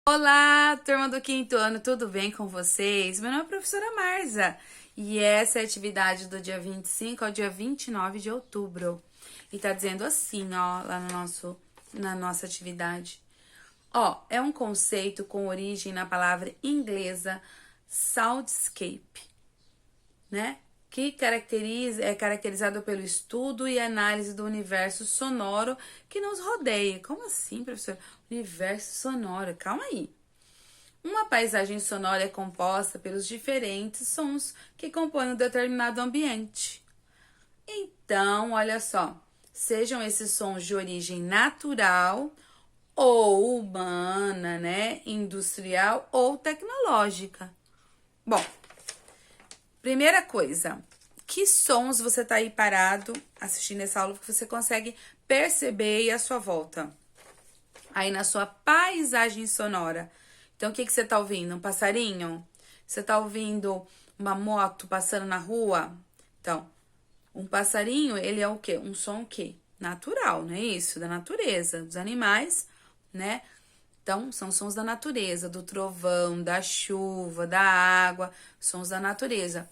Olá, turma do quinto ano, tudo bem com vocês? Meu nome é professora Marza e essa é a atividade do dia 25 ao dia 29 de outubro. E tá dizendo assim, ó, lá na nossa atividade. Ó, é um conceito com origem na palavra inglesa soundscape, né? Que é caracterizado pelo estudo e análise do universo sonoro que nos rodeia. Como assim, professor? Universo sonoro, calma aí. Uma paisagem sonora é composta pelos diferentes sons que compõem um determinado ambiente. Então, olha só, sejam esses sons de origem natural ou humana, né, industrial ou tecnológica. Bom, primeira coisa, que sons você tá aí parado assistindo essa aula que você consegue perceber aí à sua volta? Aí na sua paisagem sonora. Então, o que você tá ouvindo? Um passarinho? Você tá ouvindo uma moto passando na rua? Então, um passarinho, ele é o quê? Um som o quê? Natural, não é isso? Da natureza, dos animais, né? Então, são sons da natureza, do trovão, da chuva, da água, sons da natureza.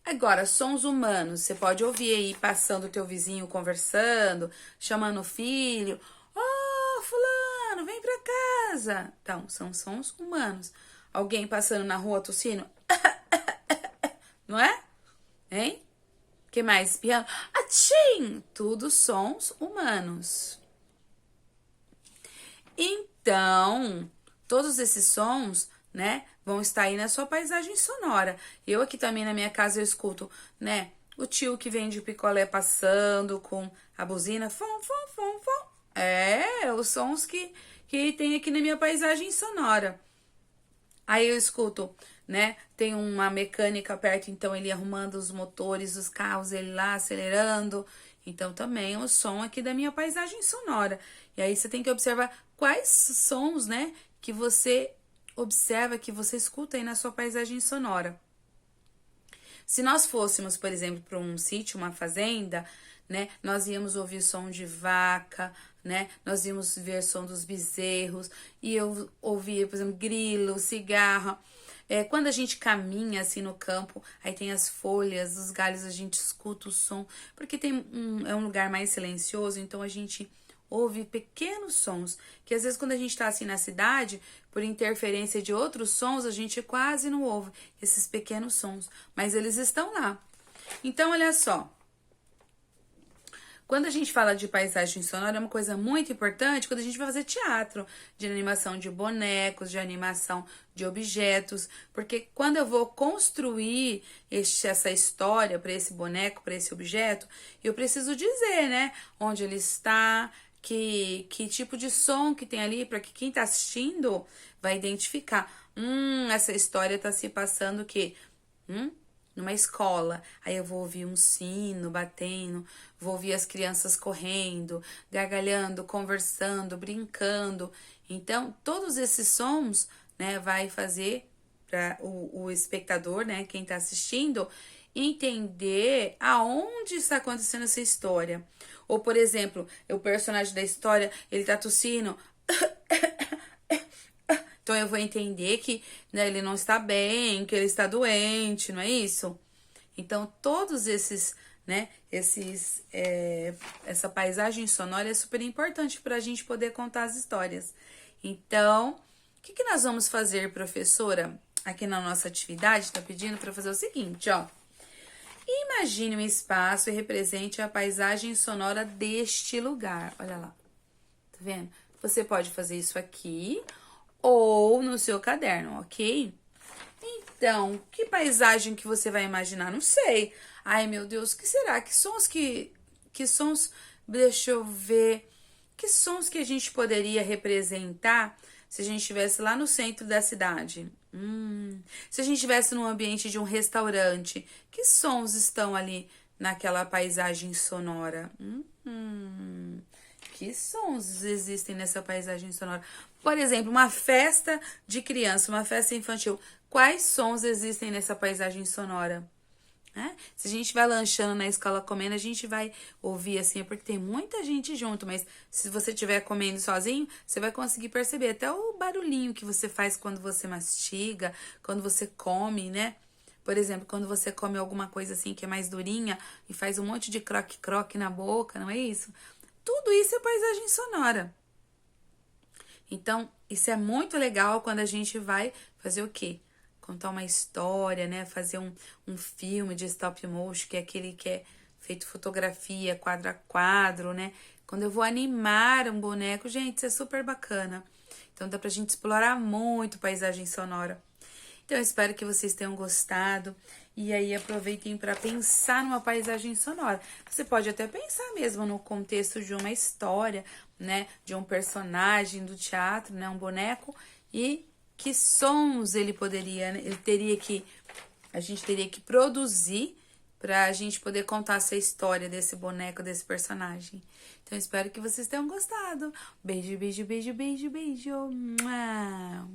Agora, sons humanos, você pode ouvir aí passando o teu vizinho conversando, chamando o filho. Ô, fulano, vem pra casa. Então, são sons humanos. Alguém passando na rua tossindo, não é? Hein? Que mais? Piano. Atchim! Tudo sons humanos. Então, todos esses sons, né, vão estar aí na sua paisagem sonora. Eu aqui também na minha casa eu escuto, né, o tio que vende picolé passando com a buzina, fom, fom, fom, fom. É, os sons que tem aqui na minha paisagem sonora. Aí eu escuto, né? Tem uma mecânica perto, então ele arrumando os motores dos carros, ele lá acelerando. Então também é o som aqui da minha paisagem sonora. E aí você tem que observar quais sons, né, que você observa, que você escuta aí na sua paisagem sonora. Se nós fôssemos, por exemplo, para um sítio, uma fazenda, né, nós íamos ouvir som de vaca, né, nós íamos ver som dos bezerros, e eu ouvia, por exemplo, grilo, cigarra. Quando a gente caminha assim no campo, aí tem as folhas, os galhos, a gente escuta o som, porque é um lugar mais silencioso, então a gente ouve pequenos sons, que às vezes quando a gente está assim na cidade, por interferência de outros sons, a gente quase não ouve esses pequenos sons, mas eles estão lá. Então, olha só, quando a gente fala de paisagem sonora, é uma coisa muito importante quando a gente vai fazer teatro, de animação de bonecos, de animação de objetos, porque quando eu vou construir essa história para esse boneco, para esse objeto, eu preciso dizer, né, onde ele está, que tipo de som que tem ali, para que quem está assistindo vai identificar. Essa história está se passando o quê? Numa escola. Aí eu vou ouvir um sino batendo, vou ouvir as crianças correndo, gargalhando, conversando, brincando. Então, todos esses sons, né, vai fazer para o espectador, né, quem está assistindo, entender aonde está acontecendo essa história. Ou, por exemplo, o personagem da história, ele tá tossindo. Então eu vou entender que, né, ele não está bem, que ele está doente, não é isso? Então todos esses, né, essa paisagem sonora é super importante para a gente poder contar as histórias. Então, o que nós vamos fazer, professora? Aqui na nossa atividade, está pedindo para fazer o seguinte, ó. Imagine um espaço e represente a paisagem sonora deste lugar. Olha lá, tá vendo? Você pode fazer isso aqui ou no seu caderno, ok? Então, que paisagem que você vai imaginar? Não sei. Ai, meu Deus, que será? Que sons, deixa eu ver. Que sons que a gente poderia representar se a gente estivesse lá no centro da cidade? Se a gente estivesse num ambiente de um restaurante, que sons estão ali naquela paisagem sonora? Que sons existem nessa paisagem sonora? Por exemplo, uma festa de criança, uma festa infantil. Quais sons existem nessa paisagem sonora? né? Se a gente vai lanchando na escola comendo, a gente vai ouvir assim, é porque tem muita gente junto, mas se você estiver comendo sozinho, você vai conseguir perceber até o barulhinho que você faz quando você mastiga, quando você come, né? Por exemplo, quando você come alguma coisa assim que é mais durinha e faz um monte de croque-croque na boca, não é isso? Tudo isso é paisagem sonora. Então, isso é muito legal quando a gente vai fazer o quê? Contar uma história, né? Fazer um filme de stop motion, que é aquele que é feito fotografia, quadro a quadro, né? Quando eu vou animar um boneco, gente, isso é super bacana. Então, dá pra gente explorar muito paisagem sonora. Então, eu espero que vocês tenham gostado. E aí, aproveitem para pensar numa paisagem sonora. Você pode até pensar mesmo no contexto de uma história, né? De um personagem do teatro, né? Um boneco. E que sons ele poderia, né? A gente teria que produzir para a gente poder contar essa história desse boneco, desse personagem. Então, eu espero que vocês tenham gostado. Beijo, beijo, beijo, beijo, beijo. Mua.